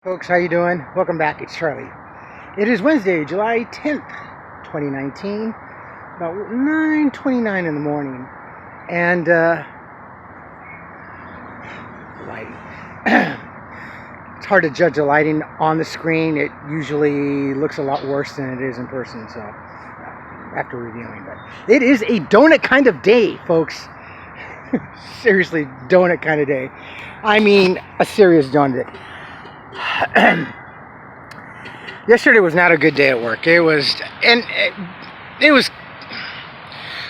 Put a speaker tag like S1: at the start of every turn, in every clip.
S1: Folks, how you doing? Welcome back. It's Charlie. It is Wednesday, July 10th, 2019, about 9:29 in the morning, and lighting. It's hard to judge the lighting on the screen. It usually looks a lot worse than it is in person. So, after reviewing, but it is a donut kind of day, folks. Seriously, donut kind of day. I mean, a serious donut. Yesterday was not a good day at work. It was,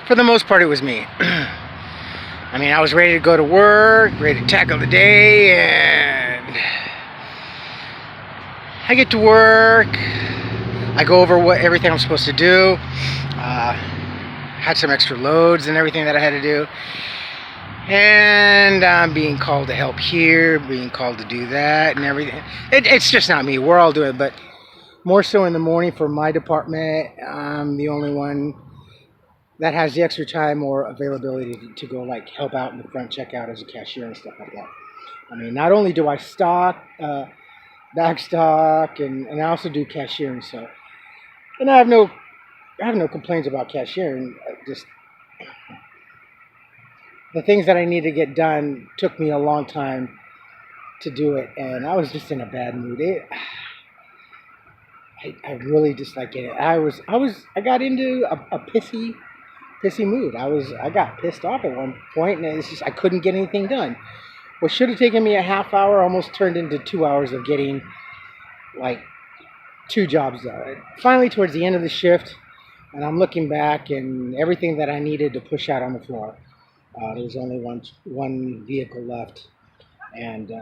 S1: for the most part, it was me. I mean, I was ready to go to work, ready to tackle the day, and I get to work. I go over everything I'm supposed to do. Had some extra loads and everything that I had to do. And I'm being called to help here, being called to do that and everything. It's just not me. We're all doing it, but more so in the morning for my department. I'm the only one that has the extra time or availability to go like help out in the front checkout as a cashier and stuff like that. I mean, not only do I stock, back stock, and I also do cashiering. So, and I have no complaints about cashiering. Just the things that I need to get done took me a long time to do it, and I was just in a bad mood. I really just like it. I got into a pissy mood. I got pissed off at one point, and it's just I couldn't get anything done. What should have taken me a half hour almost turned into 2 hours of getting like 2 jobs done. Finally, towards the end of the shift, and I'm looking back, and everything that I needed to push out on the floor. There was only one vehicle left, and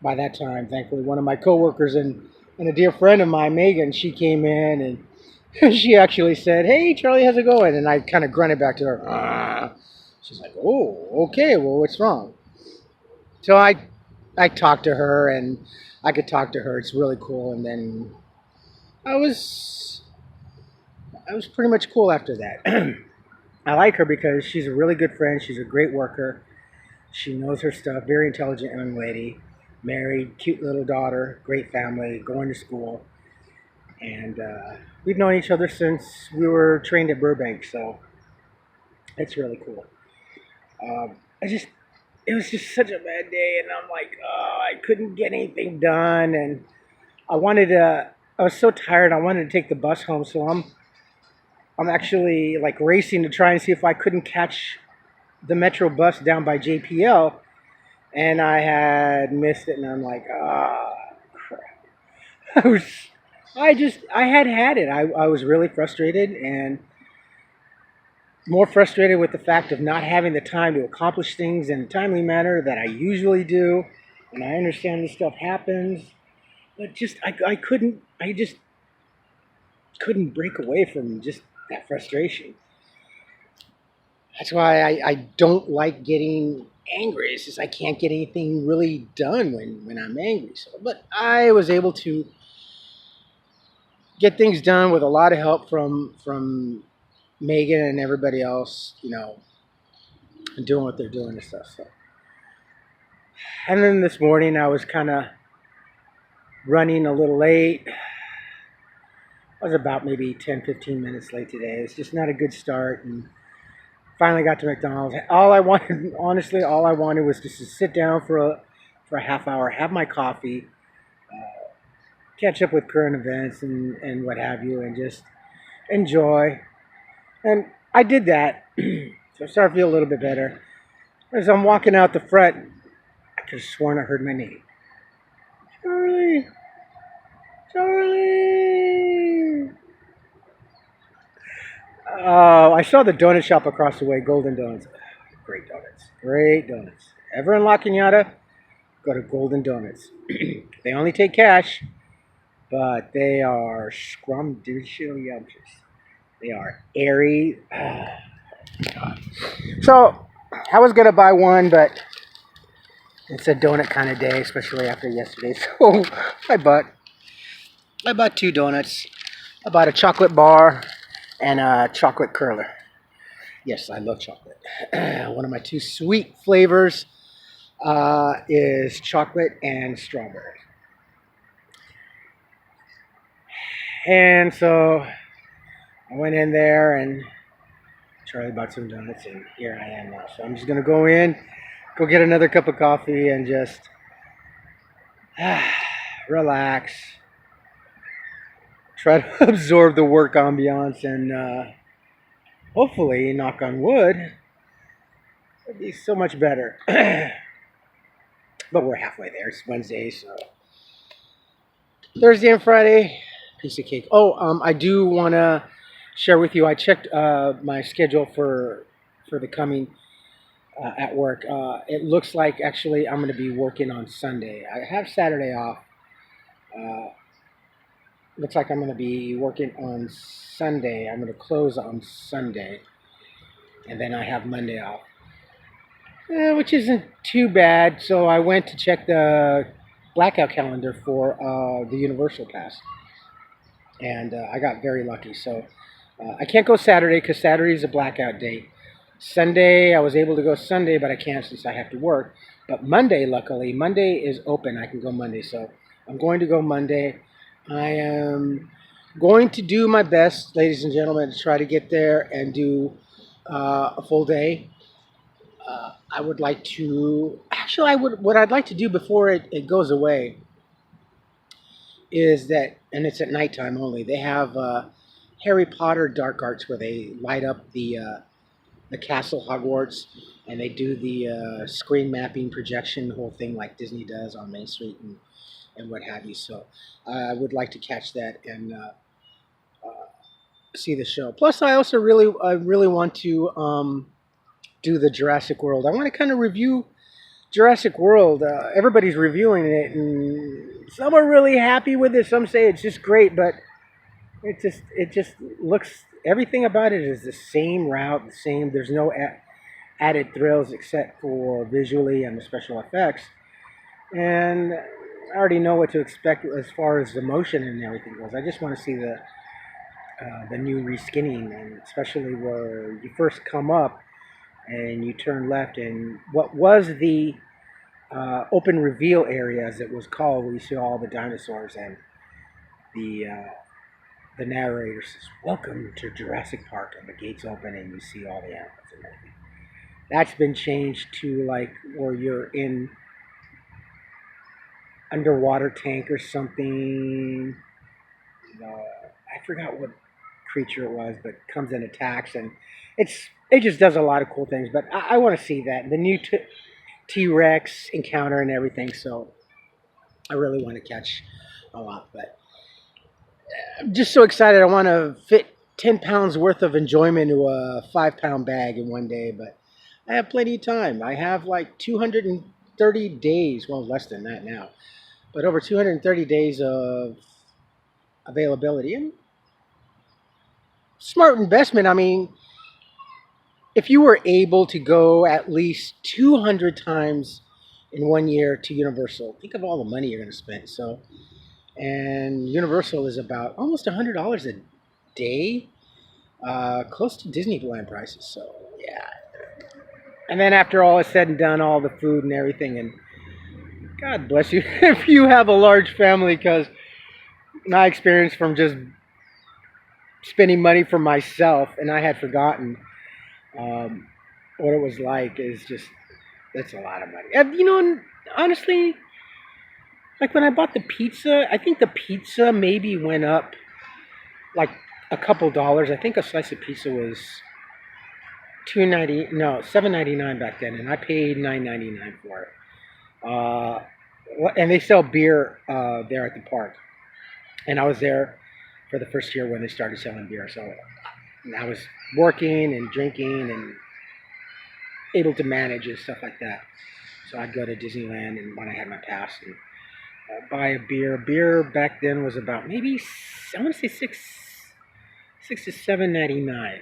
S1: by that time, thankfully, one of my coworkers and a dear friend of mine, Megan, she came in and she actually said, "Hey, Charlie, how's it going?" And I kind of grunted back to her. She's like, "Oh, okay. Well, what's wrong?" So I talked to her, and I could talk to her. It's really cool. And then I was pretty much cool after that. I like her because she's a really good friend. She's a great worker. She knows her stuff. Very intelligent young lady. Married, cute little daughter, great family, going to school. And we've known each other since we were trained at Burbank, so it's really cool. It was just such a bad day, and I'm like, oh, I couldn't get anything done, and I was so tired, I wanted to take the bus home, so I'm actually like racing to try and see if I couldn't catch the Metro bus down by JPL, and I had missed it, and I'm like, ah, crap. I had it. I was really frustrated, and more frustrated with the fact of not having the time to accomplish things in a timely manner that I usually do. And I understand this stuff happens, but I just couldn't break away from just that frustration. That's why I don't like getting angry. It's just I can't get anything really done when I'm angry. So, but I was able to get things done with a lot of help from Megan and everybody else, doing what they're doing and stuff. So, and then this morning I was kind of running a little late. I was about maybe 10, 15 minutes late today. It's just not a good start, and finally got to McDonald's. All I wanted was just to sit down for a half hour, have my coffee, catch up with current events and what have you, and just enjoy. And I did that, so I started to feel a little bit better. As I'm walking out the front, I could have sworn I heard my name. Charlie! Charlie! I saw the donut shop across the way, Golden Donuts. Great donuts. Great donuts. Ever in La Cañada, go to Golden Donuts. They only take cash, but they are scrumdiddlyumptious. They are airy. Oh, God. So, I was going to buy one, but it's a donut kind of day, especially after yesterday. So, I bought 2 donuts. I bought a chocolate bar and a chocolate curler. Yes, I love chocolate. One of my 2 sweet flavors is chocolate and strawberry. And so I went in there and Charlie bought some donuts, and here I am now. So I'm just gonna go in, go get another cup of coffee, and just relax, try to absorb the work ambiance, and hopefully, knock on wood, it'll be so much better. But we're halfway there. It's Wednesday, so Thursday and Friday, piece of cake. Oh, I do want to share with you. I checked my schedule for the coming at work. It looks like actually I'm going to be working on Sunday. I have Saturday off. Looks like I'm going to be working on Sunday. I'm going to close on Sunday, and then I have Monday off, which isn't too bad. So I went to check the blackout calendar for the Universal Pass, and I got very lucky. So I can't go Saturday because Saturday is a blackout day. Sunday, I was able to go Sunday, but I can't since I have to work. But Monday, luckily, Monday is open. I can go Monday, so I'm going to go Monday. I am going to do my best, ladies and gentlemen, to try to get there and do a full day. I would like to, actually, what I'd like to do before it goes away is that, and it's at nighttime only, they have Harry Potter dark arts where they light up the castle Hogwarts, and they do the screen mapping projection, the whole thing like Disney does on Main Street and what have you. So I would like to catch that and see the show. Plus, I also really want to do the Jurassic World. I want to kind of review Jurassic World. Everybody's reviewing it, and some are really happy with it. Some say it's just great, but it just looks, everything about it is the same route, the same. There's no added thrills except for visually and the special effects. And I already know what to expect as far as the motion and everything goes. I just want to see the new reskinning, and especially where you first come up and you turn left, and what was the open reveal area, as it was called, where you see all the dinosaurs, and the narrator says, "Welcome to Jurassic Park," and the gates open and you see all the animals and everything. That's been changed to like where you're in underwater tank or something. I forgot what creature it was, but comes and attacks, and it just does a lot of cool things. But I want to see that, the new T-Rex encounter and everything. So I really want to catch a lot, but I'm just so excited. I want to fit 10 pounds worth of enjoyment into a 5-pound bag in one day, but I have plenty of time. I have like 230 days, well, less than that now, but over 230 days of availability. And smart investment. I mean, if you were able to go at least 200 times in 1 year to Universal, think of all the money you're going to spend. So, and Universal is about almost $100 a day, close to Disneyland prices. So, yeah. And then after all is said and done, all the food and everything, and God bless you if you have a large family, because my experience from just spending money for myself, and I had forgotten what it was like, is just, that's a lot of money. You know, honestly, like when I bought the pizza, I think the pizza maybe went up like a couple dollars. I think a slice of pizza was $7.99 back then, and I paid $9.99 for it. And they sell beer there at the park, and I was there for the first year when they started selling beer. So I was working and drinking and able to manage and stuff like that. So I'd go to Disneyland, and when I had my pass, and buy a beer. Beer back then was about maybe, I want to say $6 to $7.99.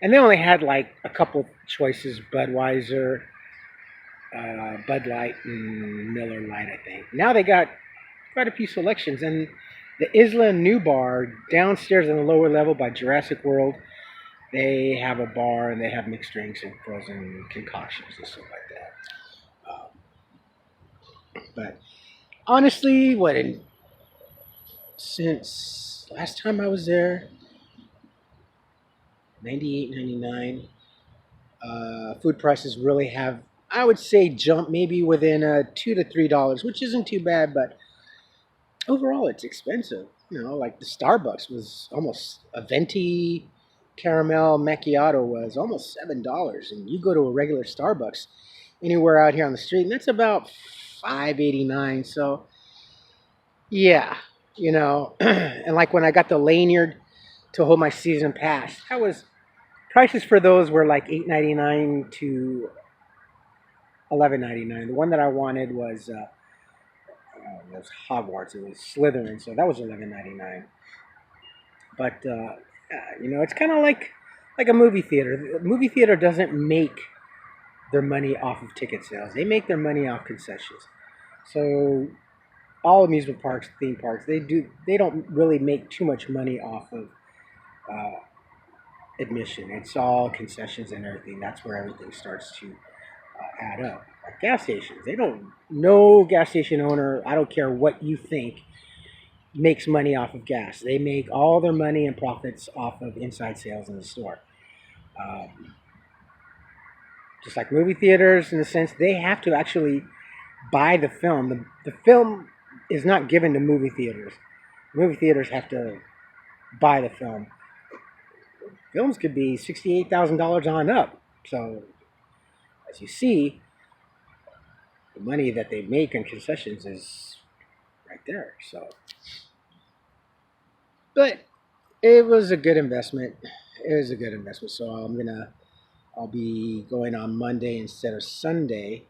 S1: And they only had like a couple choices: Budweiser, Bud Light, and Miller Lite, I think. Now they got quite a few selections. And the Isla New Bar downstairs on the lower level by Jurassic World, they have a bar, and they have mixed drinks and frozen concoctions and stuff like that. But honestly, since last time I was there, 98, 99. Food prices really have, I would say, jumped maybe within $2 to $3, which isn't too bad, but overall it's expensive. Like the Starbucks was almost a venti caramel macchiato was almost $7, and you go to a regular Starbucks anywhere out here on the street, and that's about $5.89. So yeah, and like when I got the lanyard to hold my season pass, that was prices for those were like $8.99 to $11.99. The one that I wanted was Hogwarts. It was Slytherin, so that was $11.99. But it's kind of like a movie theater. A movie theater doesn't make their money off of ticket sales. They make their money off concessions. So all amusement parks, theme parks, they don't really make too much money off of uh, admission. It's all concessions and everything. That's where everything starts to add up. Like gas stations, they don't. No gas station owner, I don't care what you think, makes money off of gas. They make all their money and profits off of inside sales in the store. Um, just like movie theaters, in a sense, they have to actually buy the film. The film is not given to movie theaters. Movie theaters have to buy the film. Films could be $68,000 on up. So, as you see, the money that they make on concessions is right there. So, but it was a good investment. It was a good investment. So I'll be going on Monday instead of Sunday,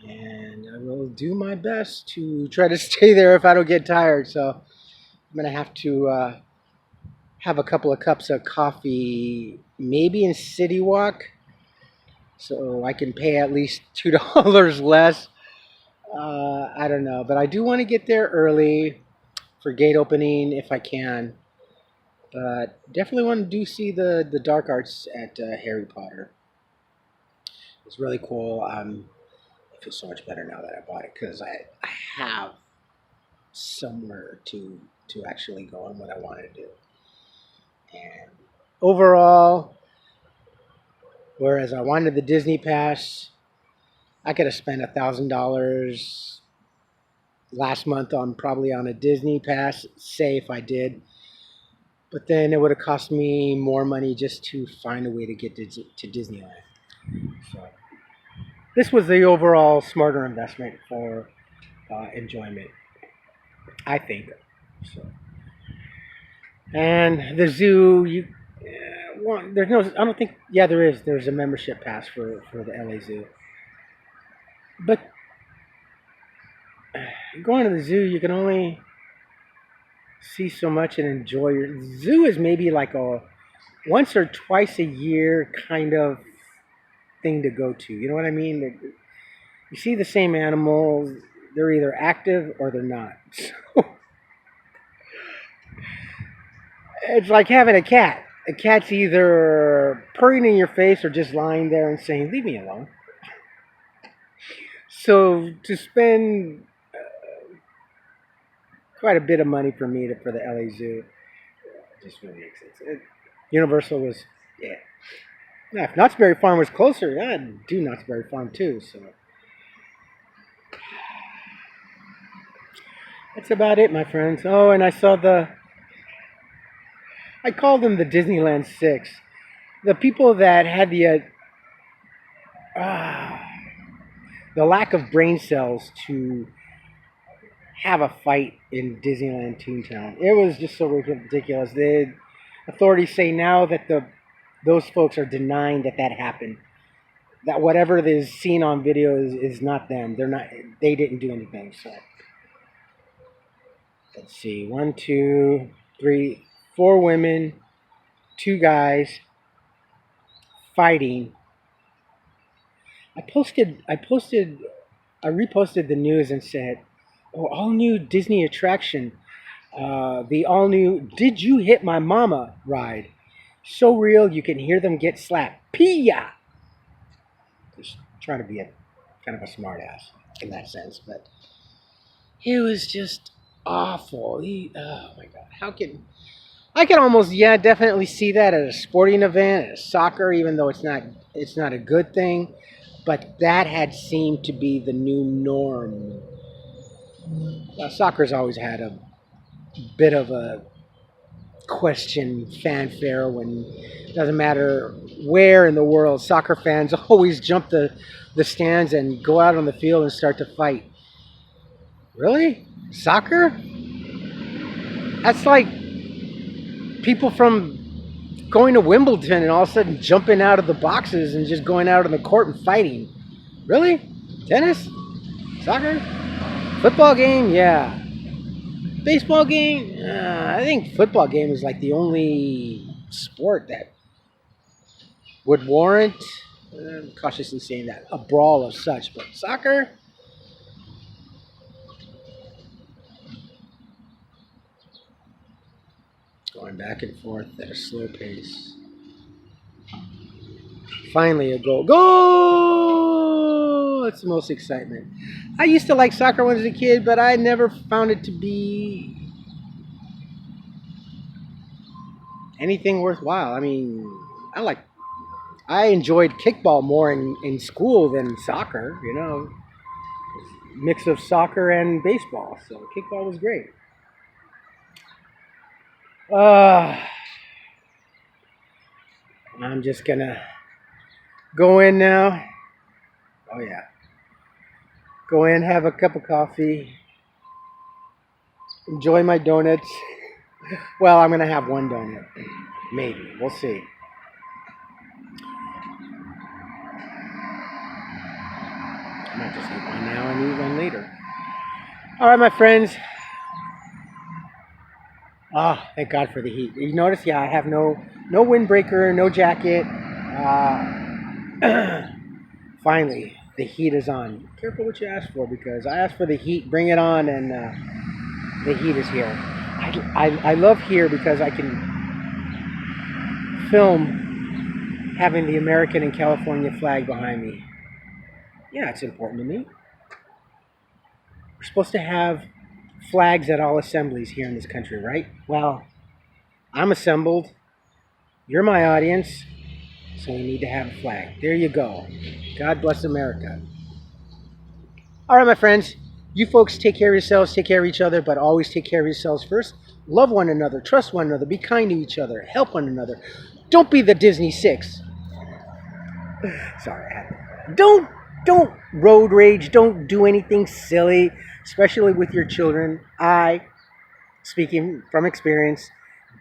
S1: and I will do my best to try to stay there if I don't get tired. So I'm gonna have to have a couple of cups of coffee, maybe in City Walk, so I can pay at least $2 less. I don't know, but I do want to get there early for gate opening if I can. But definitely want to do see the dark arts at Harry Potter. It's really cool. I feel so much better now that I bought it because I have somewhere to actually go and what I want to do. And overall, whereas I wanted the Disney Pass, I could have spent $1,000 last month probably on a Disney Pass, say if I did. But then it would have cost me more money just to find a way to get to Disneyland. So this was the overall smarter investment for enjoyment, I think. So, and the zoo, there's no, I don't think, yeah, there is. There's a membership pass for the LA Zoo. But going to the zoo, you can only see so much and enjoy your zoo is maybe like a once or twice a year kind of thing to go to. You know what I mean? You see the same animals, they're either active or they're not. So it's like having a cat. A cat's either purring in your face or just lying there and saying, "Leave me alone." So to spend quite a bit of money for me for the LA Zoo just really makes sense. Universal was, yeah. Now, if Knott's Berry Farm was closer, I'd do Knott's Berry Farm too. So that's about it, my friends. Oh, and I saw I called them the Disneyland Six. The people that had the lack of brain cells to have a fight in Disneyland Toontown. It was just so ridiculous. The authorities say now that those folks are denying that happened. That whatever is seen on video is not them. They're not. They didn't do anything. So let's see. 1, 2, 3, 4 women, 2 guys fighting. I reposted the news and said, "Oh, all new Disney attraction, the all new Did You Hit My Mama ride. So real you can hear them get slapped. Pia!" Just trying to be a kind of a smart ass in that sense, but it was just awful. Oh my God, how can I can almost, yeah, definitely see that at a sporting event, at soccer, even though it's not a good thing. But that had seemed to be the new norm. Soccer's always had a bit of a question fanfare when it doesn't matter where in the world, soccer fans always jump the stands and go out on the field and start to fight. Really? Soccer? That's like people from going to Wimbledon and all of a sudden jumping out of the boxes and just going out on the court and fighting. Really? Tennis? Soccer? Football game? Yeah. Baseball game? I think football game is like the only sport that would warrant, I'm cautiously saying that, a brawl of such. But soccer? Going back and forth at a slow pace. Finally a goal. Goal! That's the most excitement. I used to like soccer when I was a kid, but I never found it to be anything worthwhile. I mean, I enjoyed kickball more in school than soccer, you know. Mix of soccer and baseball. So kickball was great. I'm just gonna go in now. Oh yeah. Go in, have a cup of coffee, enjoy my donuts. Well, I'm gonna have one donut. Maybe. We'll see. I might just eat one now and eat one later. Alright, my friends. Ah, thank God for the heat. You notice, yeah, I have no windbreaker, no jacket. Finally, the heat is on. Careful what you ask for, because I asked for the heat, bring it on, and the heat is here. I love here because I can film having the American and California flag behind me. Yeah, it's important to me. We're supposed to have flags at all assemblies here in this country, right? Well, I'm assembled. You're my audience. So we need to have a flag. There you go. God bless America. All right, my friends. You folks take care of yourselves, take care of each other, but always take care of yourselves first. Love one another, trust one another, be kind to each other, help one another. Don't be the Disney 6. Sorry, I had to. Don't road rage. Don't do anything silly, especially with your children. I, speaking from experience,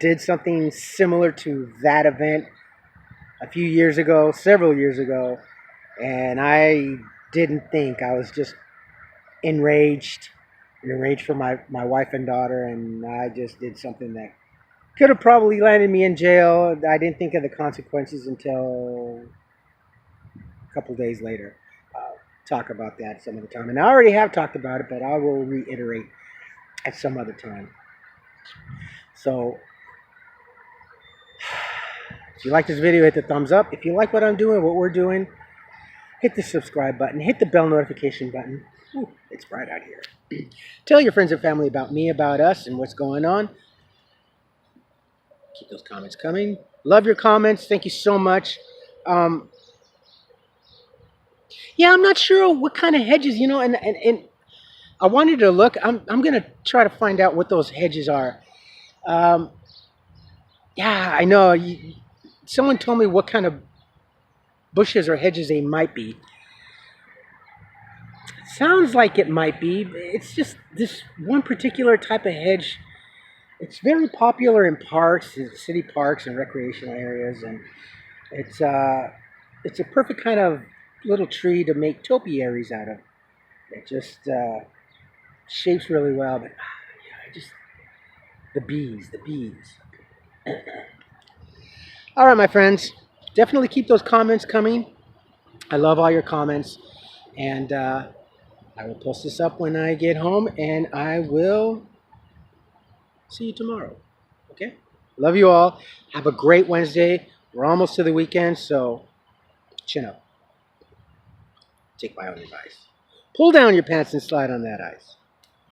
S1: did something similar to that event a few years ago, several years ago, and I didn't think. I was just enraged for my wife and daughter, and I just did something that could have probably landed me in jail. I didn't think of the consequences until a couple days later. Talk about that some other time. And I already have talked about it, but I will reiterate at some other time. So, if you like this video, hit the thumbs up. If you like what I'm doing, what we're doing, hit the subscribe button. Hit the bell notification button. Ooh, it's bright out here. Tell your friends and family about me, about us, and what's going on. Keep those comments coming. Love your comments. Thank you so much. Yeah, I'm not sure what kind of hedges, you know, and I wanted to look. I'm going to try to find out what those hedges are. Yeah, I know. Someone told me what kind of bushes or hedges they might be. Sounds like it might be. It's just this one particular type of hedge. It's very popular in parks, in city parks and recreational areas, and it's a perfect kind of little tree to make topiaries out of. It just shapes really well, but yeah, just the bees. All right, my friends, definitely keep those comments coming. I love all your comments, and I will post this up when I get home, and I will see you tomorrow. Okay? Love you all. Have a great Wednesday. We're almost to the weekend, so chin up. Take my own advice. Pull down your pants and slide on that ice.